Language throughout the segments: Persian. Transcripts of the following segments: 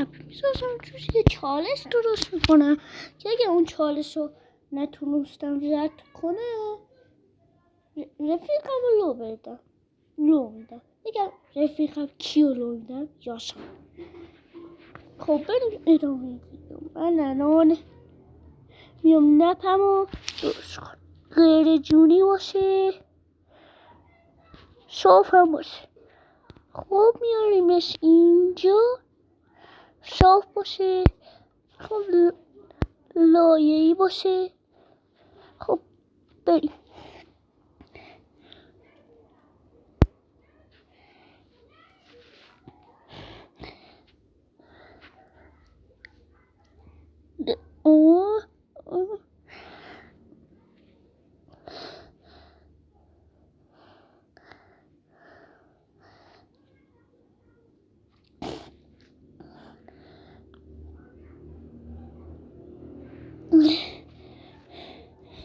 مپ میسازم، توش یه چالش درست میکنم که اگه اون چالش رو نتونستم رد کنه رفیقم رو لو میدم. بگم رفیقم کیو لو میدم؟ یاشم. خب بریم ادامه ویدیو. من الان میام نپم و درست کنم، غیر جونی باشه، صاف هم باشه. خب میاریمش اینجا، صاف باشه، خب لایه‌ای باشه. خب بریم.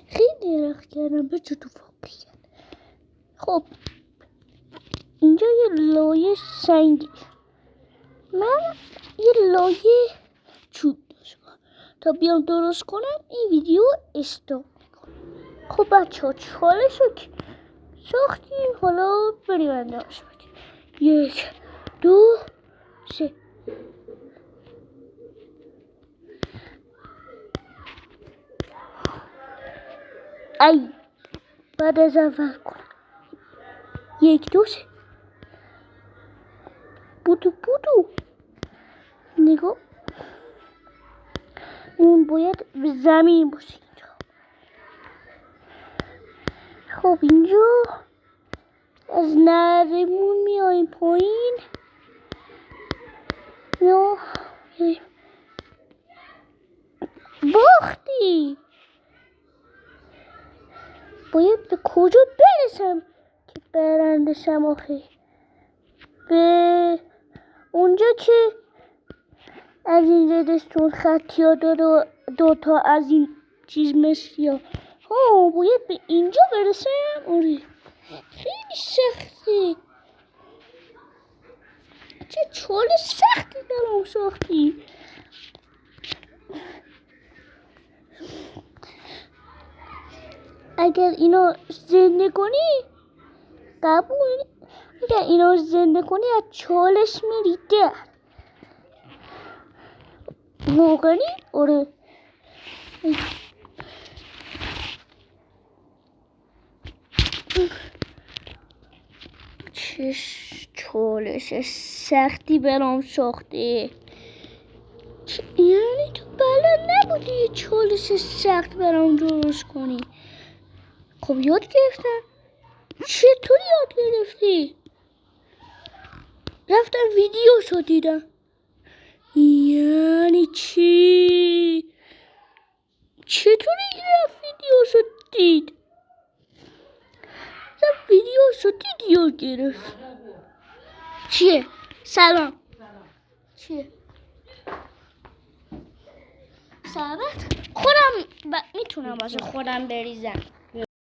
خیلی درخت کردم به تو واقعیت. خب اینجا یه لایه سنگی، من یه لایه چوب درست کنم. تا بیام درست کنم این ویدیو استاپ میکنم. خب بچه ها چالش رو ساختیم، حالا بریم انجامش بدیم. 1 2 3. ای بعد از اول کنم 1 2 3. بودو نگاه، اون باید به زمین باشه اینجا. خب اینجا از نرمون میاییم پایین، باختی. باید به کجا برسم که برنده شم آخه؟ به اونجا که از این ردستون خطی ها دو تا از این چیز مثلی ها. باید به اینجا برسم. آره خیلی سخته. چه چاله سختی دارم ساختی. اگر اینا زنده کنی قبول، اگر اینا زنده کنی از چالش میری در موقعی. آره چه چالش سختی برام ساخته. یعنی تو بلد نبودی یه چالش سخت برام درست کنی؟ خب یاد گرفتم. چطور یاد گرفتی؟ رفتم ویدیوشو دیدم. یعنی چی؟ چطوری رفت ویدیوشو دید؟ رفت ویدیوشو دید یاد گرفت. چیه؟ سلام. چیه؟ سلامت؟ خودم میتونم واسه خودم بریزم.